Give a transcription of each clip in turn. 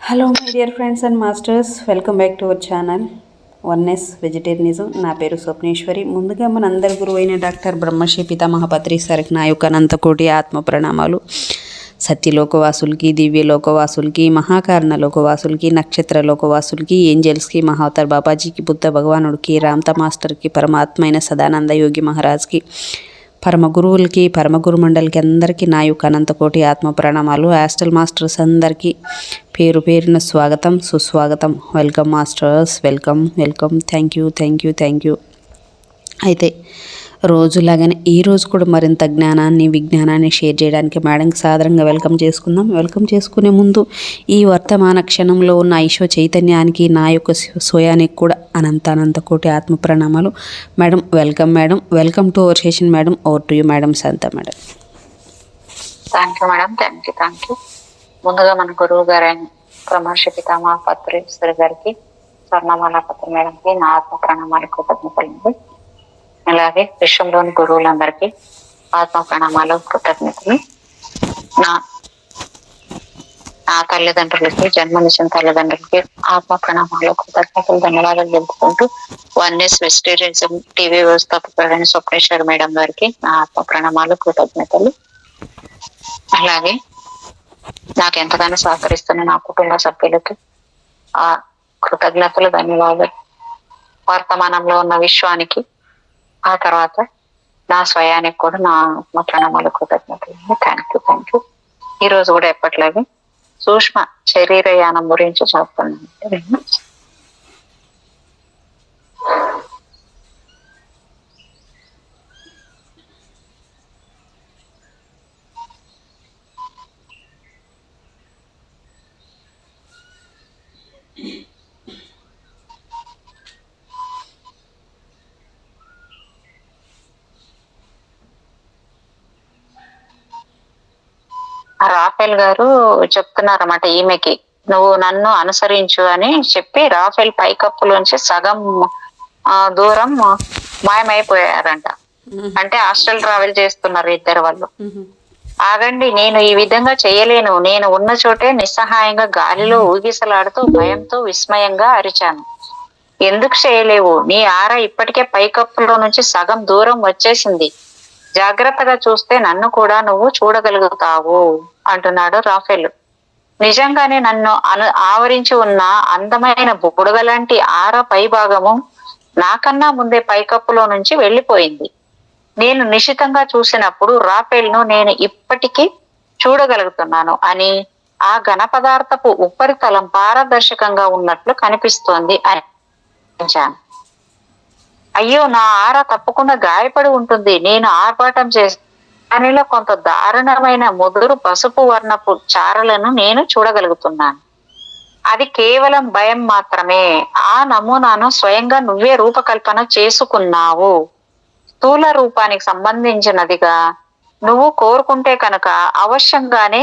Hello my dear friends and masters, welcome back to our channel oneness vegetarianism. నా పేరు స్వప్నేశ్వరి. ముందుగా మనందరి గురువు అయిన డాక్టర్ బ్రహ్మశ్రీ పితామహ పత్రి సార్కి నా యొక్క అనంతకోటి ఆత్మ ప్రణామాలు. సత్యలోకవాసులకి, దివ్యలోకవాసులకి, మహాకారణ లోకవాసులకి, నక్షత్ర లోకవాసులకి, ఏంజల్స్కి, మహావతార్ బాబాజీకి, బుద్ధ భగవానుడికి, రామ్త మాస్టర్కి, పరమాత్మ అయిన సదానంద యోగి మహారాజ్కి, పరమ గురువులకి, పరమ గురు మండలికి అందరికీ నా యొక్క అనంతకోటి ఆత్మ ప్రణామాలు. హాస్టల్ మాస్టర్స్ అందరికీ పేరు పేరున స్వాగతం, సుస్వాగతం. Welcome masters, welcome welcome. Thank you. అయితే రోజులాగానే ఈరోజు కూడా మరింత జ్ఞానాన్ని, విజ్ఞానాన్ని షేర్ చేయడానికి మేడంకి సాదరంగా వెల్కమ్ చేసుకుందాం. వెల్కమ్ చేసుకునే ముందు ఈ వర్తమాన క్షణంలో ఉన్న ఐశ్వ చైతన్యానికి, నా యొక్క స్వయానికి కూడా అనంత కోటి ఆత్మ ప్రణామాలు. Madam welcome to our session madam. Over to you madam. Shanta madam. Thank you madam. Thank you. ముందుగా మన గురువు గారైన బ్రహ్మశ్రీ పితామహ పత్రి సార్ గారికి, స్వర్ణమాల పత్రి మేడంకి నా ఆత్మ ప్రణామాలు, కృతజ్ఞతలు. అలాగే విశ్వంలోని గురువులందరికీ ఆత్మ ప్రణామాలు, కృతజ్ఞతలు. నా తల్లిదండ్రులకి, జన్మనిచ్చిన తల్లిదండ్రులకి ఆత్మ ప్రణామాలు, కృతజ్ఞతలు, ధన్యవాదాలు తెలుపుకుంటూ వన్నెస్ వెజిటేరియనిజం టీవీ వ్యవస్థాపకులైన స్వప్నేశ్వర్ మేడం గారికి నా ఆత్మ ప్రణామాలు, కృతజ్ఞతలు. అలాగే నాకు ఎంతగానో సహకరిస్తున్న నా కుటుంబ సభ్యులకి ఆ కృతజ్ఞతలు, ధన్యవాదాలు. వర్తమానంలో ఉన్న విశ్వానికి, ఆ తర్వాత నా స్వయానికి కూడా నా ఆత్మ ప్రణామాలు, కృతజ్ఞతలు. Thank you. ఈ రోజు కూడా ఎప్పట్లాగే సూక్ష్మ శరీరయానం గురించి చెప్తున్నాను. రాఫెల్ గారు చెప్తున్నారన్నమాట ఈమెకి, నువ్వు నన్ను అనుసరించు అని చెప్పి రాఫెల్ పైకప్పులోంచి సగం దూరం మాయమైపోయారంట. అంటే హాస్టల్ ట్రావెల్ చేస్తున్నారు ఇద్దరు వాళ్ళు. ఆగండి, నేను ఈ విధంగా చేయలేను. నేను ఉన్న చోటే నిస్సహాయంగా గాలిలో ఊగిసలాడుతూ భయంతో విస్మయంగా అరిచాను. ఎందుకు చేయలేవు? నీ ఆర ఇప్పటికే పైకప్పులో నుంచి సగం దూరం వచ్చేసింది. జాగ్రత్తగా చూస్తే నన్ను కూడా నువ్వు చూడగలుగుతావు అంటున్నాడు రాఫెల్. నిజంగానే నన్ను ఆవరించి ఉన్న అందమైన బుడగ లాంటి ఆర పై భాగము నాకన్నా ముందే పైకప్పులో నుంచి వెళ్ళిపోయింది. నేను నిశితంగా చూసినప్పుడు రాఫెల్ ను నేను ఇప్పటికీ చూడగలుగుతున్నాను అని, ఆ ఘన పదార్థపు ఉపరితలం పారదర్శకంగా ఉన్నట్లు కనిపిస్తోంది అని. అయ్యో, నా ఆర తప్పకుండా గాయపడి ఉంటుంది. నేను ఆర్భాటం చేసి దానిలో కొంత దారుణమైన ముదురు పసుపు వర్ణపు చారలను నేను చూడగలుగుతున్నాను. అది కేవలం భయం మాత్రమే. ఆ నమూనాను స్వయంగా నువ్వే రూపకల్పన చేసుకున్నావు. స్థూల రూపానికి సంబంధించినదిగా నువ్వు కోరుకుంటే కనుక అవశ్యంగానే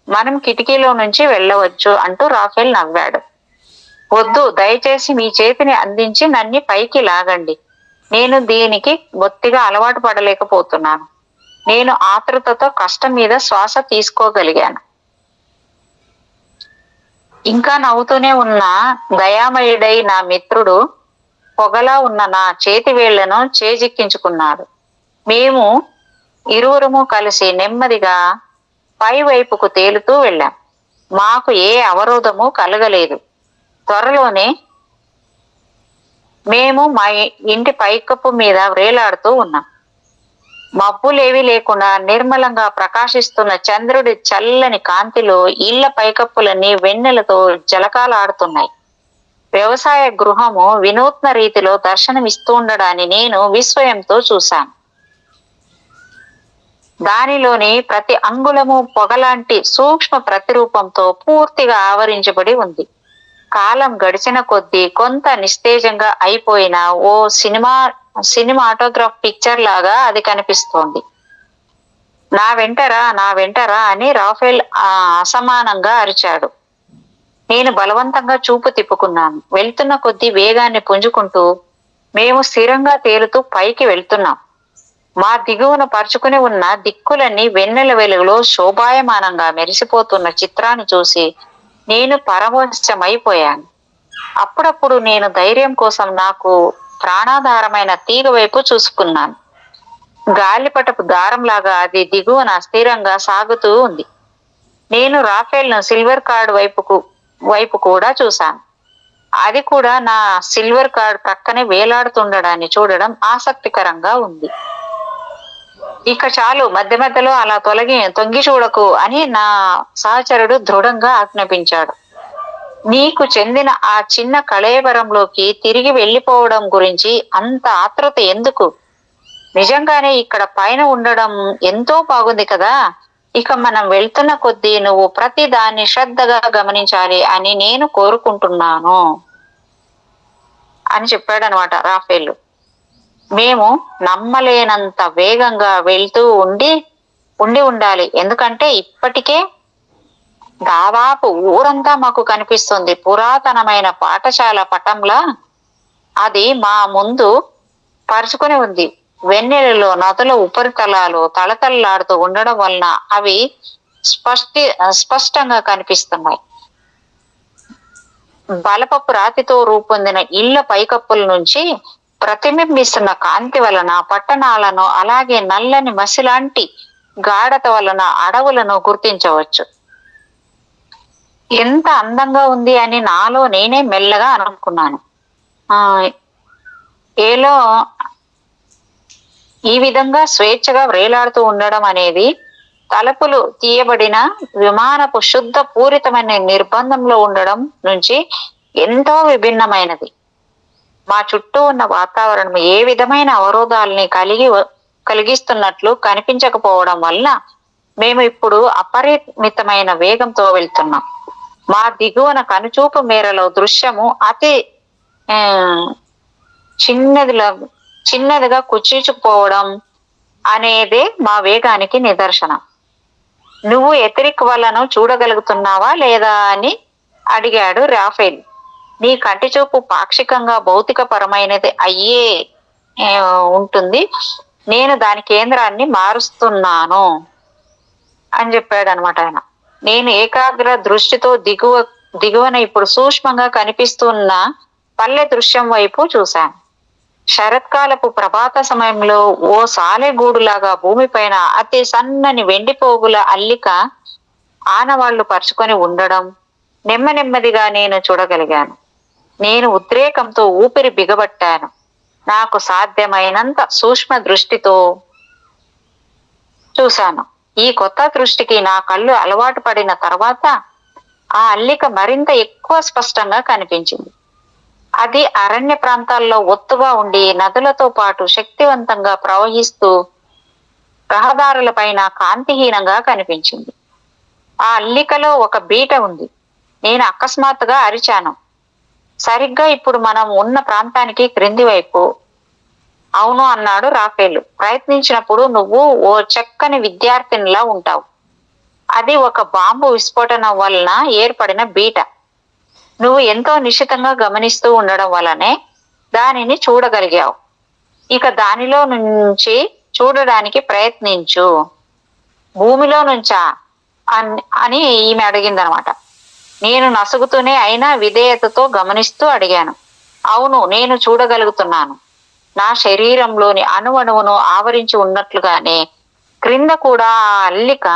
మనం కిటికీలో నుంచి వెళ్ళవచ్చు అంటూ రాఫెల్ నవ్వాడు. వద్దు, దయచేసి మీ చేతిని అందించి నన్ను పైకి లాగండి. నేను దీనికి బొత్తిగా అలవాటు పడలేకపోతున్నాను. నేను ఆతృతతో కష్టం మీద శ్వాస తీసుకోగలిగాను. ఇంకా నవ్వుతూనే ఉన్న దయామయుడై నా మిత్రుడు పొగలా ఉన్న నా చేతి వేళ్లను చేజిక్కించుకున్నాడు. మేము ఇరువురము కలిసి నెమ్మదిగా పై వైపుకు తేలుతూ వెళ్ళాం. మాకు ఏ అవరోధము కలగలేదు. త్వరలోనే మేము మా ఇంటి పైకప్పు మీద వేలాడుతూ ఉన్నాం. మబ్బులేవి లేకుండా నిర్మలంగా ప్రకాశిస్తున్న చంద్రుడి చల్లని కాంతిలో ఇళ్ల పైకప్పులన్నీ వెన్నెలతో జలకాలాడుతున్నాయి. వ్యవసాయ గృహము వినూత్న రీతిలో దర్శనమిస్తుండడాన్ని నేను విస్మయంతో చూశాను. దానిలోని ప్రతి అంగుళము పొగలాంటి సూక్ష్మ ప్రతిరూపంతో పూర్తిగా ఆవరించబడి ఉంది. కాలం గడిచిన కొద్దీ కొంత నిస్తేజంగా అయిపోయిన ఓ సినిమాటోగ్రాఫ్ పిక్చర్ లాగా అది కనిపిస్తోంది. నా వెంటరా అని రాఫెల్ అసమానంగా అరిచాడు. నేను బలవంతంగా చూపు తిప్పుకున్నాను. వెళ్తున్న కొద్దీ వేగాన్ని పుంజుకుంటూ మేము స్థిరంగా తేలుతూ పైకి వెళ్తున్నాం. మా దిగువన పరుచుకుని ఉన్న దిక్కులన్నీ వెన్నెల వెలుగులో శోభాయమానంగా మెరిసిపోతున్న చిత్రాన్ని చూసి నేను పరవశమైపోయాను. అప్పుడప్పుడు నేను ధైర్యం కోసం నాకు ప్రాణాధారమైన తీగ వైపు చూసుకున్నాను. గాలిపటపు దారంలాగా అది దిగువన స్థిరంగా సాగుతూ ఉంది. నేను రాఫెల్ను సిల్వర్ కార్డ్ వైపు కూడా చూశాను. అది కూడా నా సిల్వర్ కార్డ్ ప్రక్కనే వేలాడుతుండడాన్ని చూడడం ఆసక్తికరంగా ఉంది. ఇక చాలు, మధ్య మధ్యలో అలా తొంగి చూడకు అని నా సహచరుడు దృఢంగా ఆజ్ఞాపించాడు. నీకు చెందిన ఆ చిన్న కళేబరంలోకి తిరిగి వెళ్ళిపోవడం గురించి అంత ఆత్రుత ఎందుకు? నిజంగానే ఇక్కడ పైన ఉండడం ఎంతో బాగుంది కదా. ఇక మనం వెళ్తున్న కొద్దీ నువ్వు ప్రతి దాన్ని శ్రద్ధగా గమనించాలి అని నేను కోరుకుంటున్నాను అని చెప్పాడనమాట రాఫెల్. మేము నమ్మలేనంత వేగంగా వెళ్తూ ఉండాలి, ఎందుకంటే ఇప్పటికే దాదాపు ఊరంతా మాకు కనిపిస్తుంది. పురాతనమైన పాఠశాల పటంలా అది మా ముందు పరుచుకొని ఉంది. వెన్నెలలో నదుల ఉపరితలాలు తళతళలాడుతూ ఉండడం వలన అవి స్పష్టంగా కనిపిస్తున్నాయి. బలపపు రాతితో రూపొందిన ఇళ్ల పైకప్పుల నుంచి ప్రతిబింబిస్తున్న కాంతి వలన పట్టణాలను, అలాగే నల్లని మసిలాంటి గాఢత వలన అడవులను గుర్తించవచ్చు. ఎంత అందంగా ఉంది అని నాలో నేనే మెల్లగా అనుకున్నాను. ఏలో ఈ విధంగా స్వేచ్ఛగా వ్రేలాడుతూ ఉండడం అనేది తలుపులు తీయబడిన విమానపు శుద్ధ పూరితమైన నిర్బంధంలో ఉండడం నుంచి ఎంతో విభిన్నమైనది. మా చుట్టూ ఉన్న వాతావరణం ఏ విధమైన అవరోధాలని కలిగిస్తున్నట్లు కనిపించకపోవడం వల్ల మేము ఇప్పుడు అపరిమితమైన వేగంతో వెళ్తున్నాం. మా దిగువన కనుచూపు మేరలో దృశ్యము అతి చిన్నదిగా కుచించుకుపోవడం అనేదే మా వేగానికి నిదర్శనం. నువ్వు ఎథరిక్ వలను చూడగలుగుతున్నావా లేదా అని అడిగాడు రాఫెల్. నీ కంటి చూపు పాక్షికంగా భౌతిక పరమైనది అయ్యే ఉంటుంది. నేను దాని కేంద్రాన్ని మారుస్తున్నాను అని చెప్పాడు అనమాట ఆయన. నేను ఏకాగ్ర దృష్టితో దిగువన ఇప్పుడు సూక్ష్మంగా కనిపిస్తున్న పల్లె దృశ్యం వైపు చూశాను. శరత్కాలపు ప్రభాత సమయంలో ఓ సాలెగూడులాగా భూమిపైన అతి సన్నని వెండిపోగుల అల్లిక ఆనవాళ్లు పరుచుకొని ఉండడం నెమ్మదిగా నేను చూడగలిగాను. నేను ఉద్రేకంతో ఊపిరి బిగబట్టాను. నాకు సాధ్యమైనంత సూక్ష్మ దృష్టితో చూశాను. ఈ కొత్త దృష్టికి నా కళ్ళు అలవాటు పడిన తర్వాత ఆ అల్లిక మరింత ఎక్కువ స్పష్టంగా కనిపించింది. అది అరణ్య ప్రాంతాల్లో ఒత్తుగా ఉండి నదులతో పాటు శక్తివంతంగా ప్రవహిస్తూ రహదారులపైన కాంతిహీనంగా కనిపించింది. ఆ అల్లికలో ఒక బీట ఉంది. నేను అకస్మాత్తుగా అరిచాను. సరిగ్గా ఇప్పుడు మనం ఉన్న ప్రాంతానికి క్రింది వైపు. అవును అన్నాడు రాఫెల్. ప్రయత్నించినప్పుడు నువ్వు ఓ చక్కని విద్యార్థినిలా ఉంటావు. అది ఒక బాంబు విస్ఫోటనం వలన ఏర్పడిన బీట. నువ్వు ఎంతో నిశితంగా గమనిస్తూ ఉండడం వల్లనే దానిని చూడగలిగావు. ఇక దానిలో నుంచి చూడడానికి ప్రయత్నించు. భూమిలో నుంచా అని ఈమె అడిగిందనమాట. నేను నసుగుతూనే అయినా విధేయతతో గమనిస్తూ అడిగాను. అవును, నేను చూడగలుగుతున్నాను. నా శరీరంలోని అణువణువును ఆవరించి ఉన్నట్లుగానే క్రింద కూడా ఆ అల్లిక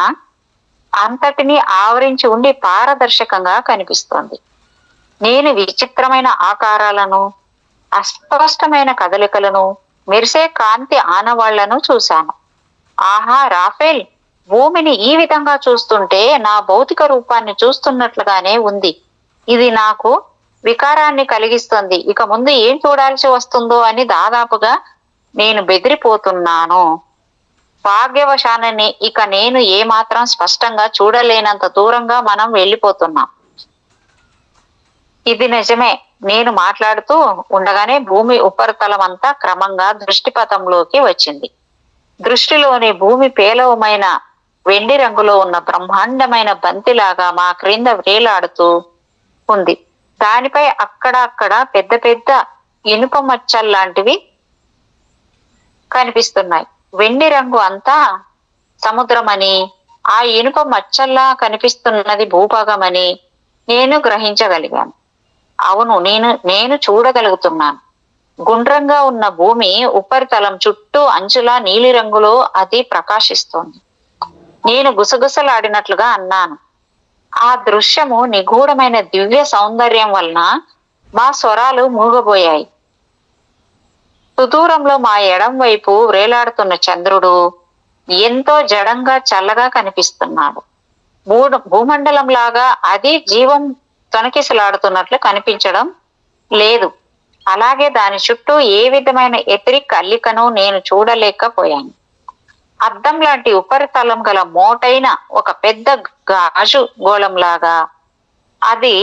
అంతటినీ ఆవరించి ఉండి పారదర్శకంగా కనిపిస్తోంది. నేను విచిత్రమైన ఆకారాలను, అస్పష్టమైన కదలికలను, మెరిసే కాంతి ఆనవాళ్లను చూశాను. ఆహా రాఫెల్, భూమిని ఈ విధంగా చూస్తుంటే నా భౌతిక రూపాన్ని చూస్తున్నట్లుగానే ఉంది. ఇది నాకు వికారాన్ని కలిగిస్తుంది. ఇక ముందు ఏం చూడాల్సి వస్తుందో అని దాదాపుగా నేను బెదిరిపోతున్నాను. భాగ్యవశానని ఇక నేను ఏమాత్రం స్పష్టంగా చూడలేనంత దూరంగా మనం వెళ్ళిపోతున్నాం. ఇది నిజమే. నేను మాట్లాడుతూ ఉండగానే భూమి ఉపరితలం అంతా క్రమంగా దృష్టిపథంలోకి వచ్చింది. దృష్టిలోని భూమి పేలవమైన వెండి రంగులో ఉన్న బ్రహ్మాండమైన బంతిలాగా మా క్రింద వేలాడుతూ ఉంది. దానిపై అక్కడక్కడ పెద్ద పెద్ద ఇనుప మచ్చల్లాంటివి కనిపిస్తున్నాయి. వెండి రంగు అంతా సముద్రమని, ఆ ఇనుప మచ్చల్లా కనిపిస్తున్నది భూభాగమని నేను గ్రహించగలిగాను. అవును, నేను చూడగలుగుతున్నాను. గుండ్రంగా ఉన్న భూమి ఉపరితలం చుట్టూ అంచులా నీలిరంగులో అది ప్రకాశిస్తోంది. నేను గుసగుసలాడినట్లుగా అన్నాను. ఆ దృశ్యము నిగూఢమైన దివ్య సౌందర్యం వలన మా స్వరాలు మూగబోయాయి. సుదూరంలో మా ఎడం వైపు వేలాడుతున్న చంద్రుడు ఎంతో జడంగా చల్లగా కనిపిస్తున్నాడు. భూమండలం లాగా అది జీవం తొణకిసలాడుతున్నట్లు కనిపించడం లేదు. అలాగే దాని చుట్టూ ఏ విధమైన ఎతిరిక్ అల్లికను నేను చూడలేకపోయాను. అద్దం లాంటి ఉపరితలం గల మోటైన ఒక పెద్ద గాజు గోళంలాగా అది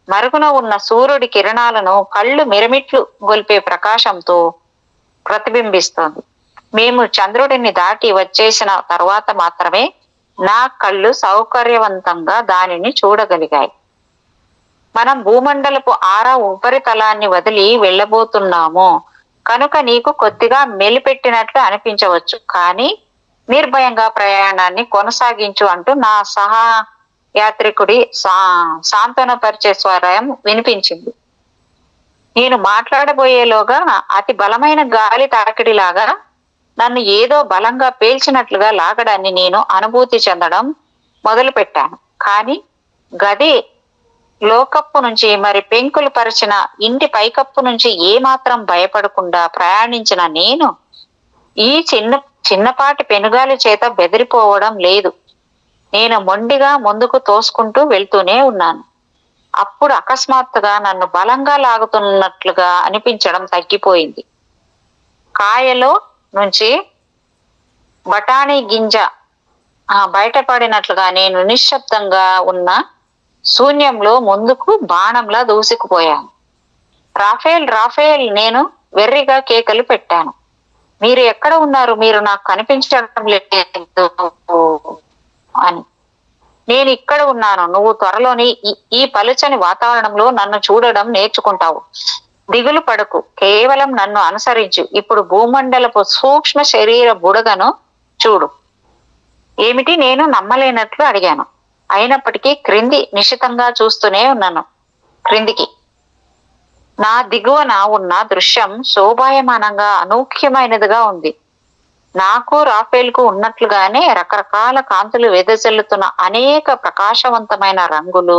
మరుగున ఉన్న సూర్యుడి కిరణాలను కళ్ళు మిరమిట్లు గొల్పే ప్రకాశంతో ప్రతిబింబిస్తోంది. మేము చంద్రుడిని దాటి వచ్చేసిన తర్వాత మాత్రమే నా కళ్ళు సౌకర్యవంతంగా దానిని చూడగలిగాయి. మనం భూమండలపు ఉపరితలాన్ని వదిలి వెళ్ళబోతున్నాము కనుక నీకు కొద్దిగా మెలిపెట్టినట్లు అనిపించవచ్చు, కానీ నిర్భయంగా ప్రయాణాన్ని కొనసాగించు అంటూ నా సహా యాత్రికుడి సాంత్వనపరిచే స్వరం వినిపించింది. నేను మాట్లాడబోయేలోగా అతి బలమైన గాలి తాకిడిలాగా నన్ను ఏదో బలంగా పేల్చినట్లుగా లాగడాన్ని నేను అనుభూతి చెందడం మొదలుపెట్టాను. కానీ గది లోకప్పు నుంచి మరి పెంకులు పరిచిన ఇంటి పైకప్పు నుంచి ఏమాత్రం భయపడకుండా ప్రయాణించిన నేను ఈ చిన్నపాటి పెనుగాలి చేత బెదిరిపోవడం లేదు. నేను మొండిగా ముందుకు తోసుకుంటూ వెళ్తూనే ఉన్నాను. అప్పుడు అకస్మాత్తుగా నన్ను బలంగా లాగుతున్నట్లుగా అనిపించడం తగ్గిపోయింది. కాయలో నుంచి బఠానీ గింజ బయటపడినట్లుగా నేను నిశ్శబ్దంగా ఉన్న శూన్యంలో ముందుకు బాణంలా దూసుకుపోయాను. Raphael, Raphael! నేను వెర్రిగా కేకలు పెట్టాను. మీరు ఎక్కడ ఉన్నారు? మీరు నాకు కనిపించడం లేదు అని. నేను ఇక్కడ ఉన్నాను. నువ్వు త్వరలోని ఈ పలుచని వాతావరణంలో నన్ను చూడడం నేర్చుకుంటావు. దిగులు పడకు, కేవలం నన్ను అనుసరించు. ఇప్పుడు భూమండలపు సూక్ష్మ శరీర బుడగను చూడు. ఏమిటి? నేను నమ్మలేనట్లు అడిగాను. అయినప్పటికీ క్రింది నిశితంగా చూస్తూనే ఉన్నాను. క్రిందికి నా దిగువన ఉన్న దృశ్యం శోభాయమానంగా అనూహ్యమైనదిగా ఉంది. నాకు రాఫేల్కు ఉన్నట్లుగానే రకరకాల కాంతులు వెదజల్లుతున్న అనేక ప్రకాశవంతమైన రంగులు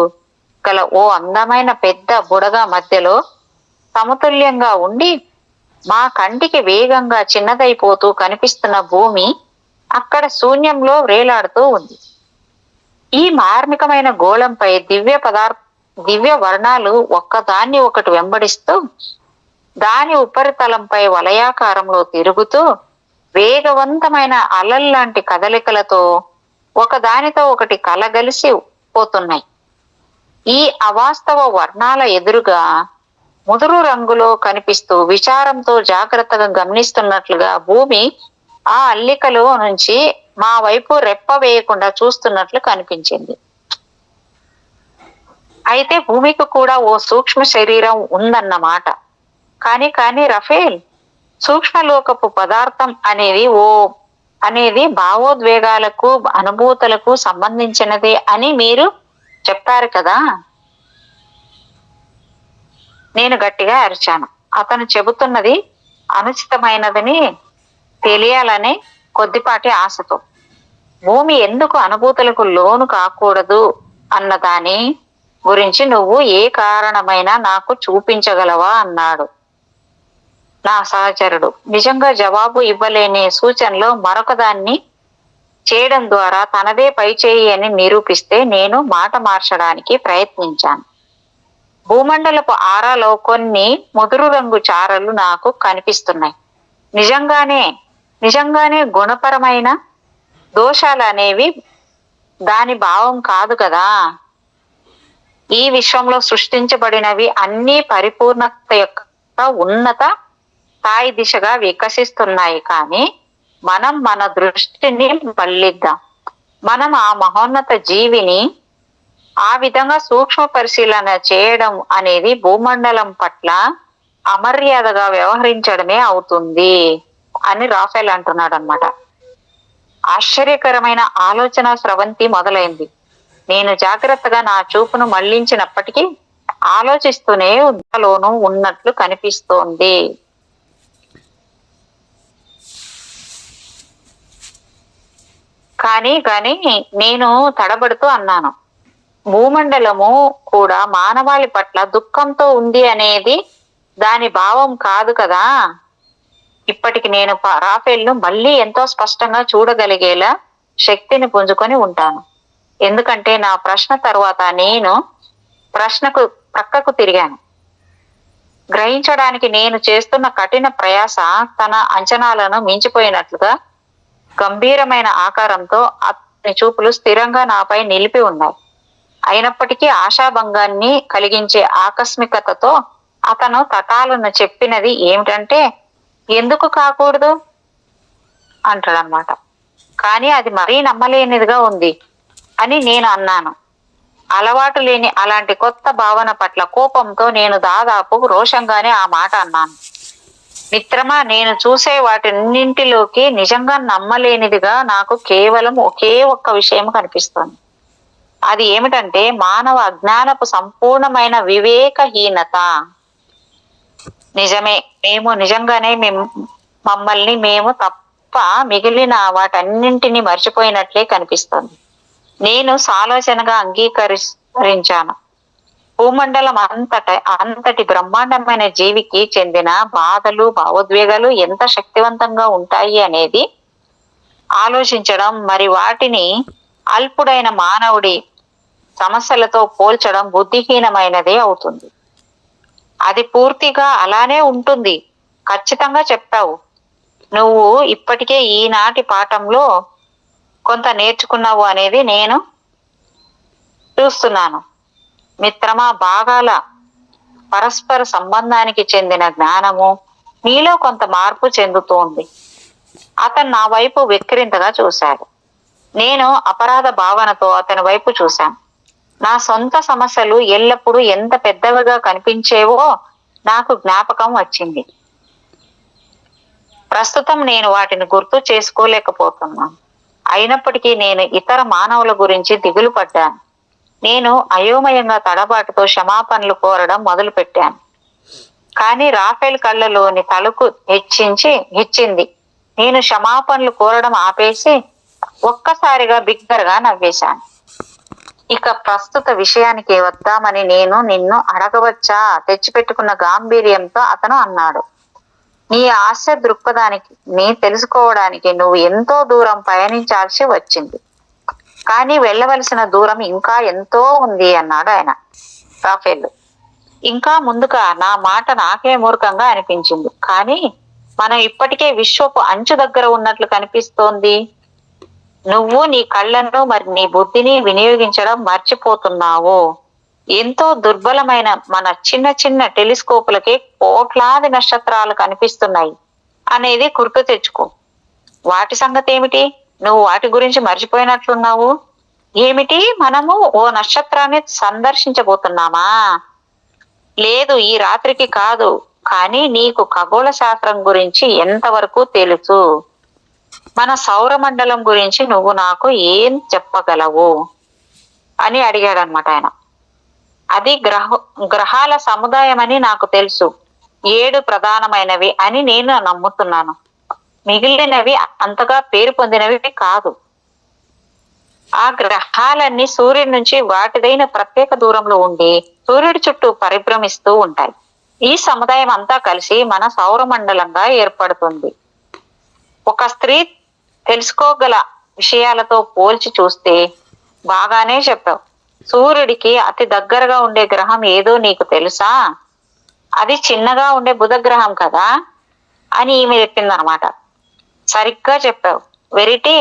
గల ఓ అందమైన పెద్ద బుడగ మధ్యలో సమతుల్యంగా ఉండి మా కంటికి వేగంగా చిన్నదైపోతూ కనిపిస్తున్న భూమి అక్కడ శూన్యంలో వేలాడుతూ ఉంది. ఈ మార్మికమైన గోళంపై దివ్య వర్ణాలు ఒక్కదాన్ని ఒకటి వెంబడిస్తూ దాని ఉపరితలంపై వలయాకారంలో తిరుగుతూ వేగవంతమైన అలల్లాంటి కదలికలతో ఒకదానితో ఒకటి కలగలిసి పోతున్నాయి. ఈ అవాస్తవ వర్ణాల ఎదురుగా ముదురు రంగులో కనిపిస్తూ విచారంతో జాగ్రత్తగా గమనిస్తున్నట్లుగా భూమి ఆ అల్లికలో నుంచి మా వైపు రెప్ప వేయకుండా చూస్తున్నట్లు కనిపించింది. అయితే భూమికి కూడా ఓ సూక్ష్మ శరీరం ఉందన్నమాట. కానీ రఫేల్, సూక్ష్మలోకపు పదార్థం అనేది భావోద్వేగాలకు, అనుభూతులకు సంబంధించినది అని మీరు చెప్పారు కదా. నేను గట్టిగా అరిచాను. అతను చెబుతున్నది అనుచితమైనదని తెలియాలనే కొద్దిపాటి ఆశతో. భూమి ఎందుకు అనుభూతులకు లోను కాకూడదు అన్నదాని గురించి నువ్వు ఏ కారణమైనా నాకు చూపించగలవా అన్నాడు నా సహచరుడు. నిజంగా జవాబు ఇవ్వలేని సూచనలో మరొకదాన్ని చేయడం ద్వారా తనదే పైచేయి అని నిరూపిస్తే నేను మాట మార్చడానికి ప్రయత్నించాను. భూమండలపు ఆరాలో కొన్ని ముదురు రంగు చారలు నాకు కనిపిస్తున్నాయి. నిజంగానే గుణపరమైన దోషాలు అనేవి దాని భావం కాదు కదా. ఈ విశ్వంలో సృష్టించబడినవి అన్ని పరిపూర్ణత యొక్క ఉన్నత స్థాయి దిశగా వికసిస్తున్నాయి. కానీ మనం మన దృష్టిని మళ్ళిద్దాం. మనం ఆ మహోన్నత జీవిని ఆ విధంగా సూక్ష్మ పరిశీలన చేయడం అనేది భూమండలం పట్ల అమర్యాదగా వ్యవహరించడమే అవుతుంది అని రాఫెల్ అంటున్నాడు అన్నమాట. ఆశ్చర్యకరమైన ఆలోచన స్రవంతి మొదలైంది. నేను జాగ్రత్తగా నా చూపును మళ్లించినప్పటికీ ఆలోచిస్తూనే లోనూ ఉన్నట్లు కనిపిస్తోంది. కానీ నేను తడబడుతూ అన్నాను, భూమండలము కూడా మానవాళి పట్ల దుఃఖంతో ఉంది అనేది దాని భావం కాదు కదా. ఇప్పటికి నేను రాఫెల్ను మళ్ళీ ఎంతో స్పష్టంగా చూడగలిగేలా శక్తిని పుంజుకొని ఉంటాను. ఎందుకంటే నా ప్రశ్న తర్వాత నేను ప్రశ్నకు ప్రక్కకు తిరిగాను. గ్రహించడానికి నేను చేస్తున్న కఠిన ప్రయాస తన అంచనాలను మించిపోయినట్లుగా గంభీరమైన ఆకారంతో అతని చూపులు స్థిరంగా నాపై నిలిపి ఉన్నాయి. అయినప్పటికీ ఆశాభంగాన్ని కలిగించే ఆకస్మికతతో అతను తటాలను చెప్పినది ఏమిటంటే, ఎందుకు కాకూడదు అంటాడనమాట. కానీ అది మరీ నమ్మలేనిదిగా ఉంది అని నేను అన్నాను. అలవాటు లేని అలాంటి కొత్త భావన పట్ల కోపంతో నేను దాదాపు రోషంగానే ఆ మాట అన్నాను. మిత్రమా, నేను చూసే వాటిన్నింటిలోకి నిజంగా నమ్మలేనిదిగా నాకు కేవలం ఒకే ఒక్క విషయం కనిపిస్తుంది. అది ఏమిటంటే మానవ అజ్ఞానపు సంపూర్ణమైన వివేకహీనత. నిజమే, మేము నిజంగానే మమ్మల్ని మేము తప్ప మిగిలిన వాటన్నింటినీ మర్చిపోయినట్లే కనిపిస్తుంది. నేను సాలోచనగా అంగీకరించాను. భూమండలం అంతటి బ్రహ్మాండమైన జీవికి చెందిన బాధలు, భావోద్వేగాలు ఎంత శక్తివంతంగా ఉంటాయి అనేది ఆలోచించడం, మరి వాటిని అల్పుడైన మానవుడి సమస్యలతో పోల్చడం బుద్ధిహీనమైనదే అవుతుంది. అది పూర్తిగా అలానే ఉంటుంది. ఖచ్చితంగా చెప్పావు. నువ్వు ఇప్పటికే ఈనాటి పాఠంలో కొంత నేర్చుకున్నావు అనేది నేను చూస్తున్నాను. మిత్రమా, భాగాల పరస్పర సంబంధానికి చెందిన జ్ఞానము నీలో కొంత మార్పు చెందుతోంది. అతను నా వైపు వెక్కిరింతగా చూశాడు. నేను అపరాధ భావనతో అతని వైపు చూశాను. నా సొంత సమస్యలు ఎల్లప్పుడూ ఎంత పెద్దవిగా కనిపించేవో నాకు జ్ఞాపకం వచ్చింది. ప్రస్తుతం నేను వాటిని గుర్తు చేసుకోలేకపోతున్నాను. అయినప్పటికీ నేను ఇతర మానవుల గురించి దిగులు పడ్డాను. నేను అయోమయంగా తడబాటుతో క్షమాపణలు కోరడం మొదలు పెట్టాను. కానీ రాఫెల్ కళ్ళలోని తలుపు హెచ్చింది. నేను క్షమాపణలు కోరడం ఆపేసి ఒక్కసారిగా బిగ్గరగా నవ్వేశాను. ఇక ప్రస్తుత విషయానికి వద్దామని నేను నిన్ను అడగవచ్చా? తెచ్చిపెట్టుకున్న గాంభీర్యంతో అతను అన్నాడు. నీ ఆశ దృక్పథాన్ని తెలుసుకోవడానికి నువ్వు ఎంతో దూరం పయనించాల్సి వచ్చింది. కానీ వెళ్ళవలసిన దూరం ఇంకా ఎంతో ఉంది అన్నాడు ఆయన. రాఫెల్ ఇంకా ముందుగా నా మాట నాకే మూర్ఖంగా అనిపించింది. కానీ మనం ఇప్పటికే విశ్వపు అంచు దగ్గర ఉన్నట్లు కనిపిస్తోంది. నువ్వు నీ కళ్ళను మరి నీ బుద్ధిని వినియోగించడం మర్చిపోతున్నావు. ఎంతో దుర్బలమైన మన చిన్న చిన్న టెలిస్కోపులకి కోట్లాది నక్షత్రాలు కనిపిస్తున్నాయి అనేది గుర్తు తెచ్చుకో. వాటి సంగతి ఏమిటి? నువ్వు వాటి గురించి మర్చిపోయినట్లున్నావు. ఏమిటి, మనము ఓ నక్షత్రాన్ని సందర్శించబోతున్నామా? లేదు, ఈ రాత్రికి కాదు. కానీ నీకు ఖగోళ శాస్త్రం గురించి ఎంతవరకు తెలుసు? మన సౌరమండలం గురించి నువ్వు నాకు ఏం చెప్పగలవు అని అడిగాడనమాట ఆయన. అది గ్రహాల సముదాయం అని నాకు తెలుసు. 7 ప్రధానమైనవి అని నేను నమ్ముతున్నాను. మిగిలినవి అంతగా పేరు పొందినవి కాదు. ఆ గ్రహాలన్నీ సూర్యుడి నుంచి వాటిదైన ప్రత్యేక దూరంలో ఉండి సూర్యుడి చుట్టూ పరిభ్రమిస్తూ ఉంటాయి. ఈ సముదాయం అంతా కలిసి మన సౌరమండలంగా ఏర్పడుతుంది. ఒక స్త్రీ తెలుసుకోగల విషయాలతో పోల్చి చూస్తే బాగానే చెప్పావు. సూర్యుడికి అతి దగ్గరగా ఉండే గ్రహం ఏదో నీకు తెలుసా? అది చిన్నగా ఉండే బుధ గ్రహం కదా అని ఈమె చెప్పిందనమాట. సరిగ్గా చెప్పావు వెరిటీ.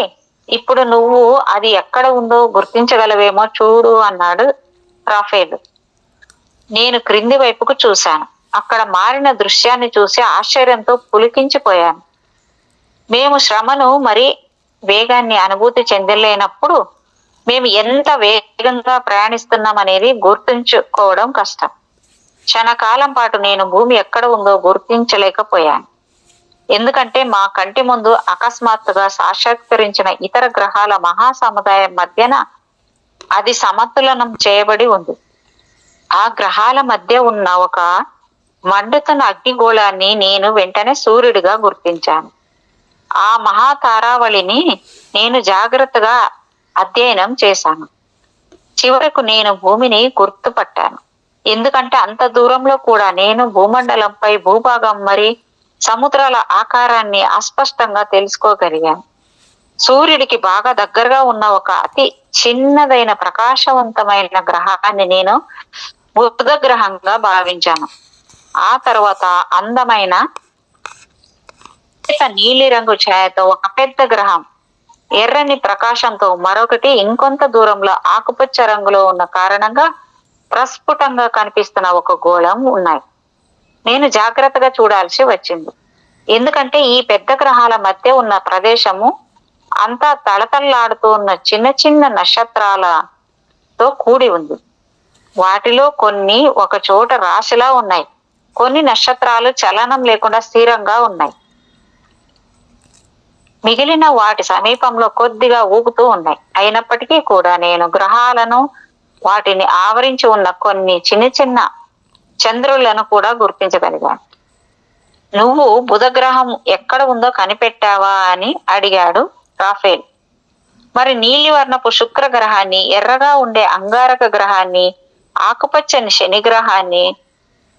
ఇప్పుడు నువ్వు అది ఎక్కడ ఉందో గుర్తించగలవేమో చూడు అన్నాడు రాఫెల్. నేను క్రింది వైపుకు చూశాను. అక్కడ మారిన దృశ్యాన్ని చూసి ఆశ్చర్యంతో పులికించిపోయాను. మేము శ్రమను మరి వేగాన్ని అనుభూతి చెందలేనప్పుడు మేము ఎంత వేగంగా ప్రయాణిస్తున్నాం అనేది గుర్తుంచుకోవడం కష్టం. క్షణకాలం పాటు నేను భూమి ఎక్కడ ఉందో గుర్తించలేకపోయాను. ఎందుకంటే మా కంటి ముందు అకస్మాత్తుగా సాక్షాత్కరించిన ఇతర గ్రహాల మహాసముదాయం మధ్యన అది సమతులనం చేయబడి ఉంది. ఆ గ్రహాల మధ్య ఉన్న ఒక మండుతున్న అగ్నిగోళాన్ని నేను వెంటనే సూర్యుడిగా గుర్తించాను. ఆ మహాతారావళిని నేను జాగ్రత్తగా అధ్యయనం చేశాను. చివరకు నేను భూమిని గుర్తుపట్టాను. ఎందుకంటే అంత దూరంలో కూడా నేను భూమండలంపై భూభాగం మరి సముద్రాల ఆకారాన్ని అస్పష్టంగా తెలుసుకోగలిగాను. సూర్యుడికి బాగా దగ్గరగా ఉన్న ఒక అతి చిన్నదైన ప్రకాశవంతమైన గ్రహాన్ని నేను బుధ గ్రహంగా భావించాను. ఆ తర్వాత అందమైన నీలిరంగు ఛాయతో ఒక పెద్ద గ్రహం, ఎర్రని ప్రకాశంతో మరొకటి ఇంకొంత దూరంలో ఆకుపచ్చ రంగులో ఉన్న కారణంగా ప్రస్ఫుటంగా కనిపిస్తున్న ఒక గోళం ఉన్నాయి. నేను జాగ్రత్తగా చూడాల్సి వచ్చింది. ఎందుకంటే ఈ పెద్ద గ్రహాల మధ్య ఉన్న ప్రదేశము అంతా తళతళలాడుతూ ఉన్న చిన్న చిన్న నక్షత్రాలతో కూడి ఉంది. వాటిలో కొన్ని ఒక చోట రాశిలా ఉన్నాయి. కొన్ని నక్షత్రాలు చలనం లేకుండా స్థిరంగా ఉన్నాయి. మిగిలిన వాటి సమీపంలో కొద్దిగా ఊగుతూ ఉన్నాయి. అయినప్పటికీ కూడా నేను గ్రహాలను, వాటిని ఆవరించి ఉన్న కొన్ని చిన్న చిన్న చంద్రులను కూడా గుర్తించగలిగాను. నువ్వు బుధ గ్రహం ఎక్కడ ఉందో కనిపెట్టావా అని అడిగాడు రాఫేల్. మరి నీలి వర్ణపు శుక్ర గ్రహాన్ని, ఎర్రగా ఉండే అంగారక గ్రహాన్ని, ఆకుపచ్చని శని గ్రహాన్ని,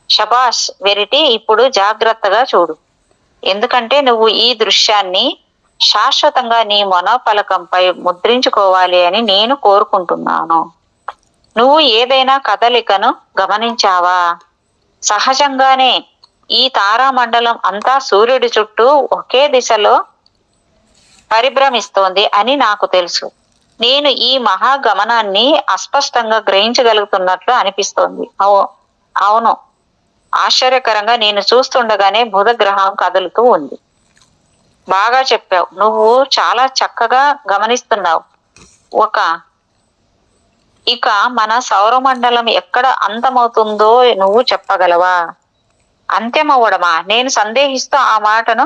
షబాష్ వెరిటీ, ఇప్పుడు జాగ్రత్తగా చూడు. ఎందుకంటే నువ్వు ఈ దృశ్యాన్ని శాశ్వతంగా నీ మనోపలకంపై ముద్రించుకోవాలి అని నేను కోరుకుంటున్నాను. నువ్వు ఏదైనా కదలికను గమనించావా? సహజంగానే ఈ తారామండలం అంతా సూర్యుడి చుట్టూ ఒకే దిశలో పరిభ్రమిస్తోంది అని నాకు తెలుసు. నేను ఈ మహాగమనాన్ని అస్పష్టంగా గ్రహించగలుగుతున్నట్లు అనిపిస్తోంది. అవును, ఆశ్చర్యకరంగా నేను చూస్తుండగానే బుధ గ్రహం కదులుతూ ఉంది. బాగా చెప్పావు. నువ్వు చాలా చక్కగా గమనిస్తున్నావు. ఇక మన సౌరమండలం ఎక్కడ అంతమవుతుందో నువ్వు చెప్పగలవా? అంత్యమవ్వడమా? నేను సందేహిస్తూ ఆ మాటను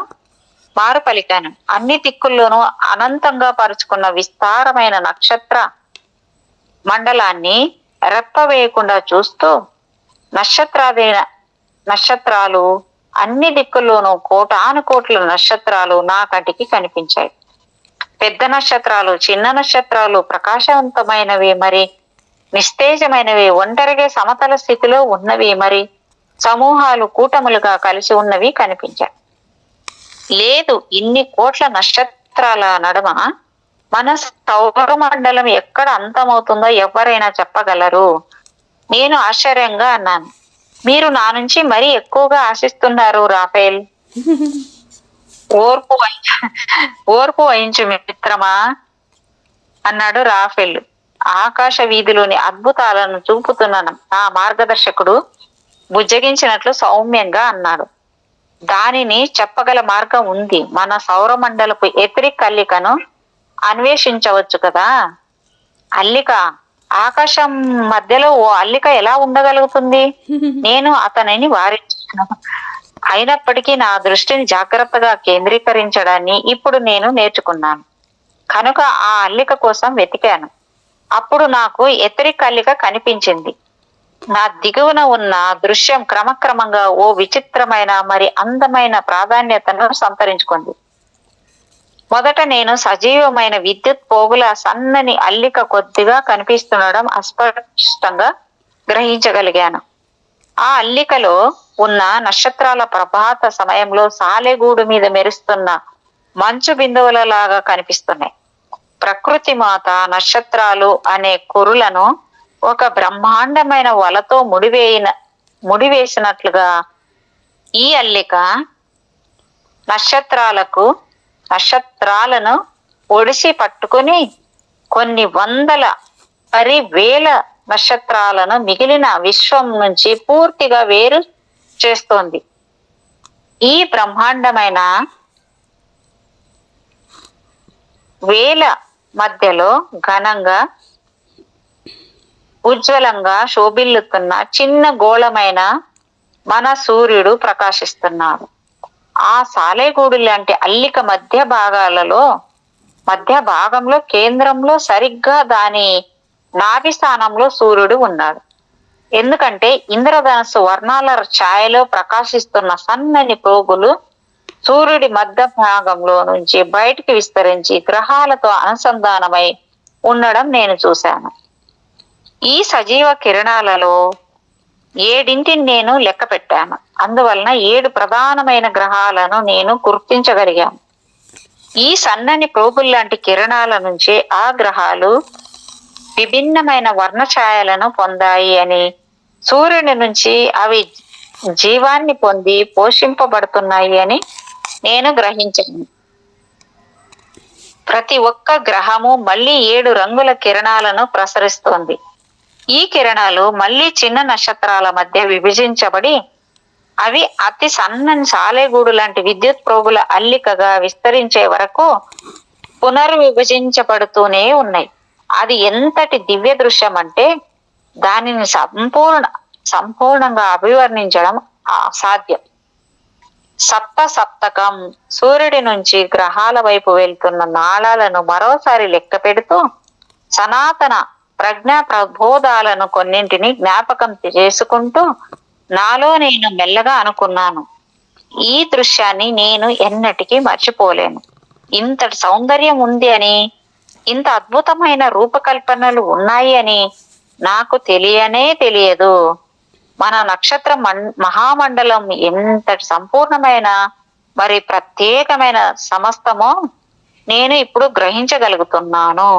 మారు పలికాను. అన్ని దిక్కుల్లోనూ అనంతంగా పరుచుకున్న విస్తారమైన నక్షత్ర మండలాన్ని రెప్పవేయకుండా చూస్తూ నక్షత్రాలు అన్ని దిక్కుల్లోనూ కోటాను కోట్ల నక్షత్రాలు నా కంటికి కనిపించాయి. పెద్ద నక్షత్రాలు, చిన్న నక్షత్రాలు, ప్రకాశవంతమైనవి మరి నిస్తేజమైనవి, ఒంటరిగా సమతల స్థితిలో ఉన్నవి మరి సమూహాలు కూటములుగా కలిసి ఉన్నవి కనిపించాయి. లేదు, ఇన్ని కోట్ల నక్షత్రాల నడుమ మన సౌరమండలం ఎక్కడ అంతమవుతుందో ఎవరైనా చెప్పగలరు? నేను ఆశ్చర్యంగా అన్నాను. మీరు నా నుంచి మరీ ఎక్కువగా ఆశిస్తున్నారు రాఫేల్. ఓర్పు వహించు మిత్రమా అన్నాడు రాఫేల్. ఆకాశ వీధిలోని అద్భుతాలను చూపుతున్న నా మార్గదర్శకుడు బుజ్జగించినట్లు సౌమ్యంగా అన్నాడు. దానిని చెప్పగల మార్గం ఉంది. మన సౌరమండలపు ఎతిరిక్ అల్లికను అన్వేషించవచ్చు కదా. అల్లిక? ఆకాశం మధ్యలో ఓ అల్లిక ఎలా ఉండగలుగుతుంది? నేను అతనిని వారించాను. అయినప్పటికీ నా దృష్టిని జాగ్రత్తగా కేంద్రీకరించడాన్ని ఇప్పుడు నేను నేర్చుకున్నాను. కనుక ఆ అల్లిక కోసం వెతికాను. అప్పుడు నాకు ఎతిరిక్ అల్లిక కనిపించింది. నా దిగువన ఉన్న దృశ్యం క్రమక్రమంగా ఓ విచిత్రమైన మరి అందమైన ప్రాధాన్యతను సంతరించుకుంది. మొదట నేను సజీవమైన విద్యుత్ పోగుల సన్నని అల్లిక కొద్దిగా కనిపిస్తుండడం అస్పష్టంగా గ్రహించగలిగాను. ఆ అల్లికలో ఉన్న నక్షత్రాల ప్రభాత సమయంలో సాలెగూడు మీద మెరుస్తున్న మంచు బిందువులలాగా కనిపిస్తున్నాయి. ప్రకృతి మాత నక్షత్రాలు అనే కురులను ఒక బ్రహ్మాండమైన వలతో ముడివేసినట్లుగా ఈ అల్లిక నక్షత్రాలను ఒడిసి పట్టుకుని కొన్ని వందల వేల నక్షత్రాలను మిగిలిన విశ్వం నుంచి పూర్తిగా వేరు చేస్తోంది. ఈ బ్రహ్మాండమైన వేల మధ్యలో ఘనంగా ఉజ్వలంగా శోభిల్లుతున్న చిన్న గోళమైన మన సూర్యుడు ప్రకాశిస్తున్నాడు. ఆ సాలెగూడు లాంటి అల్లిక మధ్య భాగంలో కేంద్రంలో సరిగ్గా దాని నాభి స్థానంలో సూర్యుడు ఉన్నాడు. ఎందుకంటే ఇంద్రధనస్సు వర్ణాల ఛాయలో ప్రకాశిస్తున్న సన్నని ప్రోగులు సూర్యుడి మధ్య భాగంలో నుంచి బయటికి విస్తరించి గ్రహాలతో అనుసంధానమై ఉండడం నేను చూశాను. ఈ సజీవ కిరణాలలో 7 నేను లెక్క పెట్టాను. అందువలన 7 ప్రధానమైన గ్రహాలను నేను గుర్తించగలిగాను. ఈ సన్నని ప్రోబుల్లాంటి కిరణాల నుంచి ఆ గ్రహాలు విభిన్నమైన వర్ణఛాయలను పొందాయి అని, సూర్యుని నుంచి అవి జీవాన్ని పొంది పోషింపబడుతున్నాయి అని నేను గ్రహించాను. ప్రతి ఒక్క గ్రహము మళ్ళీ 7 రంగుల కిరణాలను ప్రసరిస్తోంది. ఈ కిరణాలు మళ్ళీ చిన్న నక్షత్రాల మధ్య విభజించబడి అవి అతి సన్నని సాలెగూడు లాంటి విద్యుత్ ప్రోగుల అల్లికగా విస్తరించే వరకు పునర్విభజించబడుతూనే ఉన్నాయి. అది ఎంతటి దివ్య దృశ్యం అంటే దానిని సంపూర్ణంగా అభివర్ణించడం అసాధ్యం. సప్తకం సూర్యుడి నుంచి గ్రహాల వైపు వెళ్తున్న నాళాలను మరోసారి లెక్క పెడుతూ సనాతన ప్రజ్ఞా ప్రబోధాలను కొన్నింటిని జ్ఞాపకం చేసుకుంటూ నాలో నేను మెల్లగా అనుకున్నాను, ఈ దృశ్యాన్ని నేను ఎన్నటికీ మర్చిపోలేను. ఇంతటి సౌందర్యం ఉంది అని, ఇంత అద్భుతమైన రూపకల్పనలు ఉన్నాయి అని నాకు తెలియదు. మన నక్షత్ర మహామండలం ఎంతటి సంపూర్ణమైన మరి ప్రత్యేకమైన సమస్తమో నేను ఇప్పుడు గ్రహించగలుగుతున్నాను.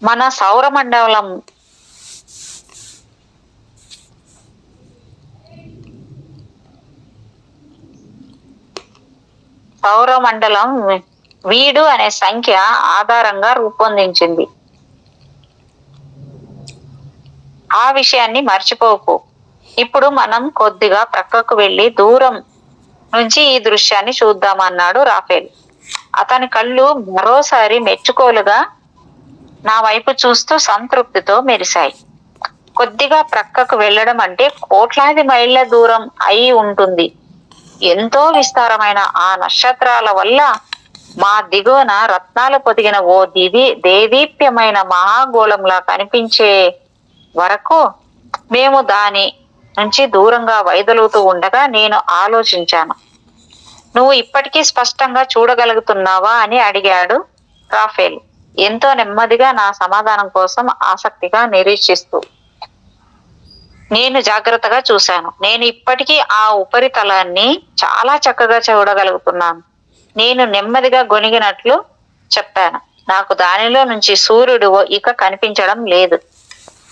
మన సౌరమండలం వీడు అనే సంఖ్య ఆధారంగా రూపొందించింది. ఆ విషయాన్ని మర్చిపోకు. ఇప్పుడు మనం కొద్దిగా ప్రక్కకు వెళ్లి దూరం నుంచి ఈ దృశ్యాన్ని చూద్దామన్నాడు రాఫేల్. అతని కళ్ళు మరోసారి మెచ్చుకోలుగా నా వైపు చూస్తూ సంతృప్తితో మెరిశాయి. కొద్దిగా ప్రక్కకు వెళ్ళడం అంటే కోట్లాది మైళ్ళ దూరం అయి ఉంటుంది. ఎంతో విస్తారమైన ఆ నక్షత్రాల వల్ల మా దిగువన రత్నాలు పొదిగిన ఓ దేదీప్యమైన మహాగోళంలా కనిపించే వరకు మేము దాని నుంచి దూరంగా వైదొలుగుతూ ఉండగా నేను ఆలోచించాను. నువ్వు ఇప్పటికీ స్పష్టంగా చూడగలుగుతున్నావా అని అడిగాడు రాఫేల్, ఎంతో నెమ్మదిగా నా సమాధానం కోసం ఆసక్తిగా నిరీక్షిస్తూ. నేను జాగ్రత్తగా చూశాను. నేను ఇప్పటికీ ఆ ఉపరితలాన్ని చాలా చక్కగా చూడగలుగుతున్నాను. నేను నెమ్మదిగా గొనిగినట్లు చెప్పాను. నాకు దానిలో నుంచి సూర్యుడు ఇక కనిపించడం లేదు.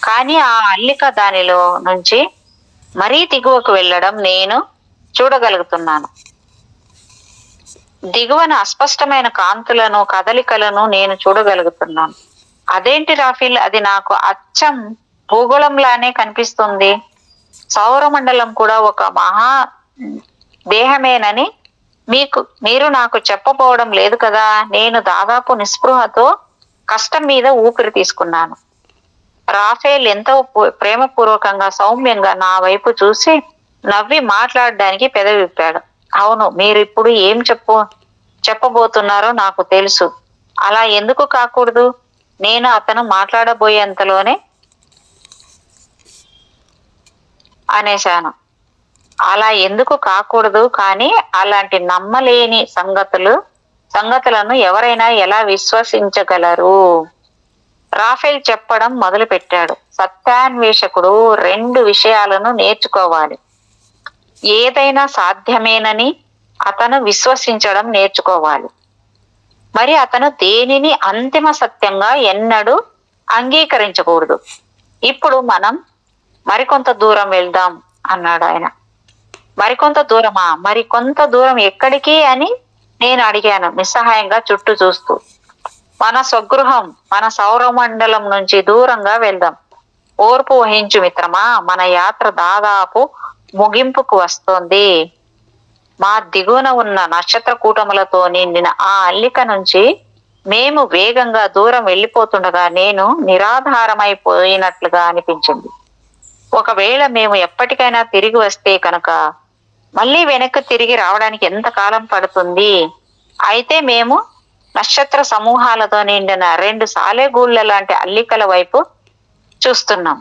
కానీ ఆ అల్లిక దానిలో నుంచి మరీ దిగువకు వెళ్ళడం నేను చూడగలుగుతున్నాను. దిగువన అస్పష్టమైన కాంతులను, కదలికలను నేను చూడగలుగుతున్నాను. అదేంటి రాఫీల్, అది నాకు అచ్చం భూగోళంలానే కనిపిస్తుంది. సౌరమండలం కూడా ఒక మహా దేహమేనని మీరు నాకు చెప్పబోవడం లేదు కదా. నేను దాదాపు నిస్పృహతో కష్టం మీద ఊపిరి తీసుకున్నాను. రాఫేల్ ఎంతో ప్రేమపూర్వకంగా సౌమ్యంగా నా వైపు చూసి నవ్వి మాట్లాడడానికి పెదవి విప్పాడు. అవును, మీరిప్పుడు ఏం చెప్పబోతున్నారో నాకు తెలుసు. అలా ఎందుకు కాకూడదు? నేను అతను మాట్లాడబోయేంతలోనే అనేశాను. అలా ఎందుకు కాకూడదు? కానీ అలాంటి నమ్మలేని సంగతులను ఎవరైనా ఎలా విశ్వసించగలరు? రాఫేల్ చెప్పడం మొదలు పెట్టాడు. సత్యాన్వేషకుడు 2 విషయాలను నేర్చుకోవాలి. ఏదైనా సాధ్యమేనని అతను విశ్వసించడం నేర్చుకోవాలి. మరి అతను దేనిని అంతిమ సత్యంగా ఎన్నడూ అంగీకరించకూడదు. ఇప్పుడు మనం మరికొంత దూరం వెళ్దాం అన్నాడు ఆయన. మరికొంత దూరమా? మరికొంత దూరం ఎక్కడికి అని నేను అడిగాను నిస్సహాయంగా చుట్టూ చూస్తూ. మన స్వగృహం, మన సౌరమండలం నుంచి దూరంగా వెళ్దాం. ఓర్పు వహించు మిత్రమా, మన యాత్ర దాదాపు ముగింపుకు వస్తోంది. మా దిగువన ఉన్న నక్షత్ర కూటములతో నిండిన ఆ అల్లిక నుంచి మేము వేగంగా దూరం వెళ్ళిపోతుండగా నేను నిరాధారమైపోయినట్లుగా అనిపించింది. ఒకవేళ మేము ఎప్పటికైనా తిరిగి వస్తే కనుక మళ్ళీ వెనక్కి తిరిగి రావడానికి ఎంత కాలం పడుతుంది? అయితే మేము నక్షత్ర సమూహాలతో నిండిన 2 సాలెగూళ్ళ లాంటి అల్లికల వైపు చూస్తున్నాం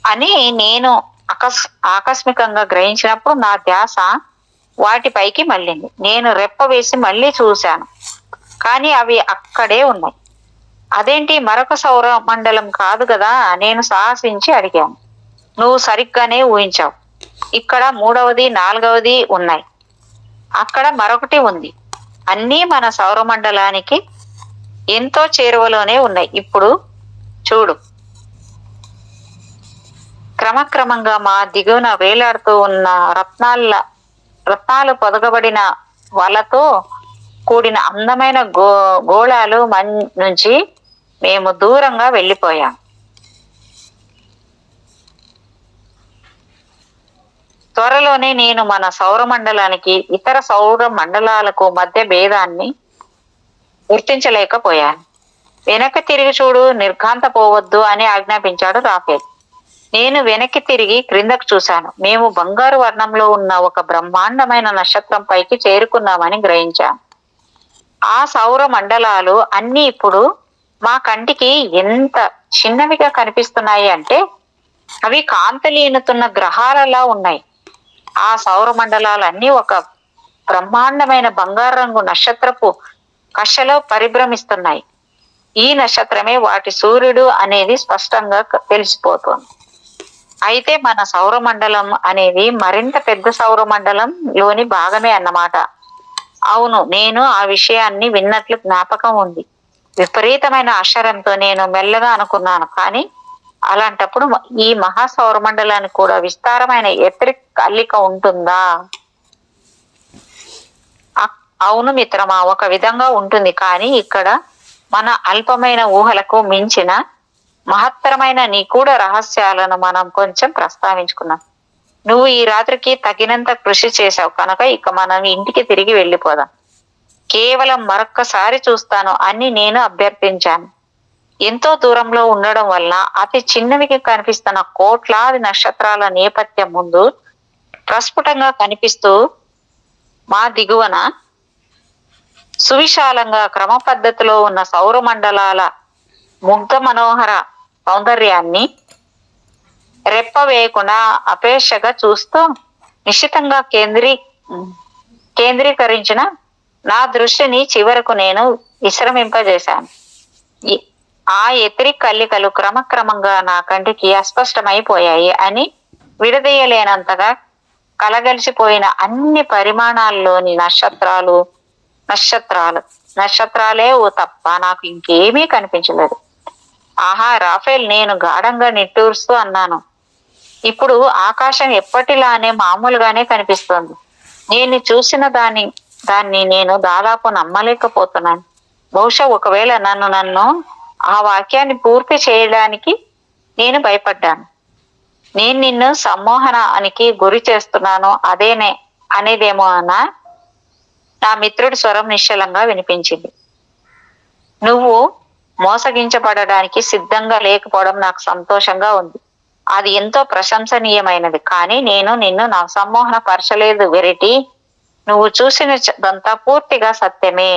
అని నేను ఆకస్మికంగా గ్రహించినప్పుడు నా ధ్యాస వాటిపైకి మళ్ళింది. నేను రెప్ప వేసి మళ్ళీ చూశాను, కానీ అవి అక్కడే ఉన్నాయి. అదేంటి, మరొక సౌర మండలం కాదు కదా? నేను సాహసించి అడిగాను. నువ్వు సరిగ్గానే ఊహించావు. ఇక్కడ 3వది 4వది ఉన్నాయి, అక్కడ మరొకటి ఉంది. అన్నీ మన సౌర మండలానికి ఎంతో చేరువలోనే ఉన్నాయి. ఇప్పుడు చూడు. క్రమక్రమంగా మా దిగువన వేలాడుతూ ఉన్న రత్నాలు పొదగబడిన వలతో కూడిన అందమైన గోళాలు నుంచి మేము దూరంగా వెళ్ళిపోయాం. త్వరలోనే నేను మన సౌర మండలానికి ఇతర సౌర మండలాలకు మధ్య భేదాన్ని గుర్తించలేకపోయాను. వెనక్కి తిరిగి చూడు, నిర్ఘాంతపోవద్దు అని ఆజ్ఞాపించాడు రాఫేల్. నేను వెనక్కి తిరిగి క్రిందకు చూశాను. మేము బంగారు వర్ణంలో ఉన్న ఒక బ్రహ్మాండమైన నక్షత్రం పైకి చేరుకున్నామని గ్రహించాను. ఆ సౌర మండలాలు అన్ని ఇప్పుడు మా కంటికి ఎంత చిన్నవిగా కనిపిస్తున్నాయి అంటే అవి కాంతలీనుతున్న గ్రహాలలా ఉన్నాయి. ఆ సౌర మండలాలన్నీ ఒక బ్రహ్మాండమైన బంగారు రంగు నక్షత్రపు కక్షలో పరిభ్రమిస్తున్నాయి. ఈ నక్షత్రమే వాటి సూర్యుడు అనేది స్పష్టంగా తెలిసిపోతుంది. అయితే మన సౌర మండలం అనేది మరింత పెద్ద సౌర మండలం లోని భాగమే అన్నమాట. అవును, నేను ఆ విషయాన్ని విన్నట్లు జ్ఞాపకం ఉంది. విపరీతమైన ఆశ్చర్యంతో నేను మెల్లగా అనుకున్నాను, కానీ అలాంటప్పుడు ఈ మహా సౌర మండలానికి కూడా విస్తారమైన ఎలక్ట్రిక్ అల్లిక ఉంటుందా? అవును మిత్రమా, ఒక విధంగా ఉంటుంది. కానీ ఇక్కడ మన అల్పమైన ఊహలకు మించిన మహత్తరమైన నిగూఢ రహస్యాలను మనం కొంచెం ప్రస్తావించుకున్నాం. నువ్వు ఈ రాత్రికి తగినంత కృషి చేశావు కనుక ఇక మనం ఇంటికి తిరిగి వెళ్ళిపోదాం. కేవలం మరొక్కసారి చూస్తాను అని నేను అభ్యర్థించాను. ఎంతో దూరంలో ఉండడం వల్ల అతి చిన్నవిగా కనిపిస్తున్న కోట్లాది నక్షత్రాల నేపథ్యం ముందు ప్రస్ఫుటంగా కనిపిస్తూ మా దిగువన సువిశాలంగా క్రమ పద్ధతిలో ఉన్న సౌర మండలాల ముగ్ధ మనోహర సౌందర్యాన్ని రెప్ప వేయకుండా అపేక్షగా చూస్తూ నిశ్చితంగా కేంద్రీకరించిన నా దృష్టిని చివరకు నేను విశ్రమింపజేశాను. ఆ ఎత్రి కల్లికలు క్రమక్రమంగా నా కంటికి అస్పష్టమైపోయాయి. అని విడదీయలేనంతగా కలగలిసిపోయిన అన్ని పరిమాణాల్లోని నక్షత్రాలే ఓ తప్ప నాకు ఇంకేమీ కనిపించలేదు. ఆహా రాఫేల్, నేను గాఢంగా నిట్టూరుస్తూ అన్నాను. ఇప్పుడు ఆకాశం ఎప్పటిలానే మామూలుగానే కనిపిస్తోంది. నేను చూసిన దాన్ని నేను దాదాపు నమ్మలేకపోతున్నాను. బహుశా ఒకవేళ నన్ను ఆ వాక్యాన్ని పూర్తి చేయడానికి నేను భయపడ్డాను. నేను నిన్ను సమ్మోహనానికి గురి చేస్తున్నాను అనేదేమో నా మిత్రుడి స్వరం నిశ్చలంగా వినిపించింది. నువ్వు మోసగించబడడానికి సిద్ధంగా లేకపోవడం నాకు సంతోషంగా ఉంది. అది ఎంతో ప్రశంసనీయమైనది. కానీ నేను నిన్ను నా సమ్మోహన పరచలేదు వెరిటీ. నువ్వు చూసినదంతా పూర్తిగా సత్యమే,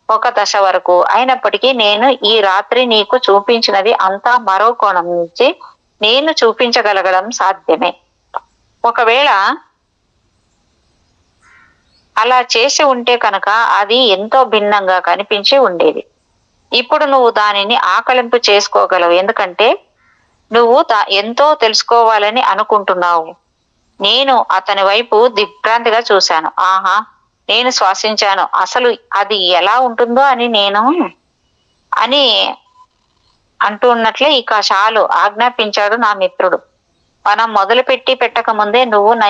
ఒక దశ వరకు. అయినప్పటికీ నేను ఈ రాత్రి నీకు చూపించినది అంతా మరో కోణం నుంచి నేను చూపించగలగడం సాధ్యమే. ఒకవేళ అలా చేసి ఉంటే కనుక అది ఎంతో భిన్నంగా కనిపించి ఉండేది. ఇప్పుడు నువ్వు దానిని ఆకలింపు చేసుకోగలవు, ఎందుకంటే నువ్వు ఎంతో తెలుసుకోవాలని అనుకుంటున్నావు. నేను అతని వైపు దిగ్భ్రాంతిగా చూశాను. ఆహా, నేను శ్వాసించాను. అసలు అది ఎలా ఉంటుందో అని అంటున్నట్లే ఇక చాలు ఆజ్ఞాపించాడు నా మిత్రుడు. మనం మొదలుపెట్టి పెట్టక ముందే నువ్వు నా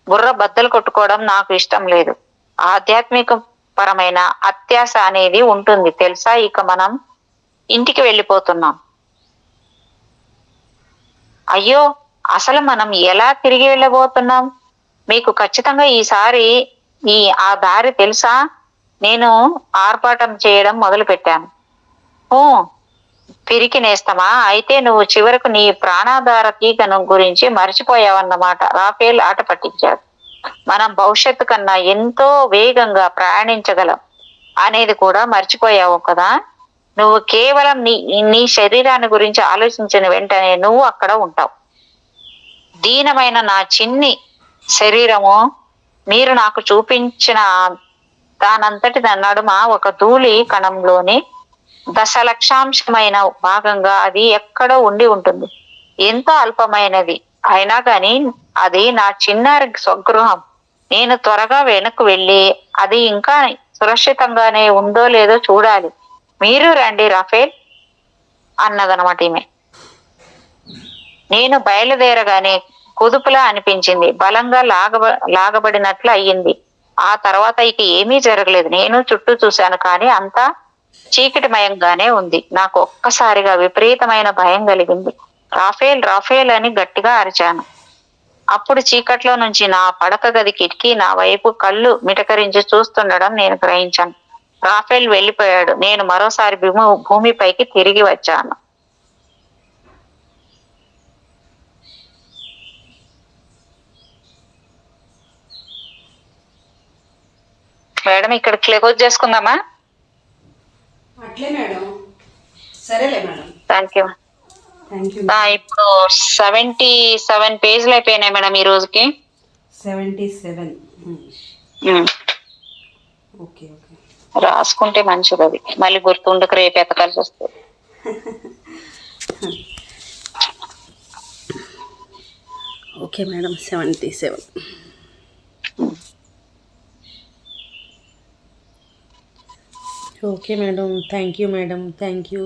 బుర్ర బద్దలు కొట్టుకోవడం నాకు ఇష్టం లేదు. ఆధ్యాత్మిక పరమైన అత్యాశ అనేది ఉంటుంది తెలుసా. ఇక మనం ఇంటికి వెళ్ళిపోతున్నాం. అయ్యో, అసలు మనం ఎలా తిరిగి వెళ్ళబోతున్నాం? మీకు ఖచ్చితంగా ఈసారి ఆ దారి తెలుసా? నేను ఆర్భాటం చేయడం మొదలు పెట్టాను. పిరికి నేస్తమా, అయితే నువ్వు చివరకు నీ ప్రాణాధార తీగను గురించి మర్చిపోయావన్నమాట. రాఫేల్ ఆట పట్టించాడు. మనం భవిష్యత్తు కన్నా ఎంతో వేగంగా ప్రయాణించగలం అనేది కూడా మర్చిపోయావు కదా. నువ్వు కేవలం నీ నీ శరీరాన్ని గురించి ఆలోచించిన వెంటనే నువ్వు అక్కడ ఉంటావు. దీనమైన నా చిన్ని శరీరము మీరు నాకు చూపించిన దానంతటి నడుమ ఒక ధూళి కణంలోని దశలక్షాంశమైన భాగంగా అది ఎక్కడో ఉండి ఉంటుంది. ఎంతో అల్పమైనది అయినా కానీ అది నా చిన్నారి స్వగృహం. నేను త్వరగా వెనక్కు వెళ్ళి అది ఇంకా సురక్షితంగానే ఉందో లేదో చూడాలి. మీరు రండి రాఫేల్ అన్నదనమాట ఈమె. నేను బయలుదేరగానే కుదుపులా అనిపించింది. బలంగా లాగబడినట్లు అయ్యింది. ఆ తర్వాత ఇక ఏమీ జరగలేదు. నేను చుట్టూ చూశాను కానీ అంతా చీకటిమయంగానే ఉంది. నాకు ఒక్కసారిగా విపరీతమైన భయం కలిగింది. రాఫేల్ రాఫేల్ అని గట్టిగా అరిచాను. అప్పుడు చీకట్లో నుంచి నా పడక గది కిటికీ నా వైపు కళ్ళు మిటకరించి చూస్తుండడం నేను గ్రహించాను. రాఫేల్ వెళ్ళిపోయాడు. నేను మరోసారి భూమిపైకి తిరిగి వచ్చాను. మేడం ఇక్కడ క్లోజ్ చేసుకుందామా? అట్లే మేడం, సరేలే మేడం. Thank you. ఇప్పుడు 77 పేజీలు అయిపోయినాయి మేడం ఈ రోజుకి. 77. ఓకే ఓకే, రాసుకుంటే మంచిది. అది మళ్ళీ గుర్తుండక రేపు ఎతకాల్సి వస్తుంది. Okay madam, 77. Okay madam, thank you madam, thank you.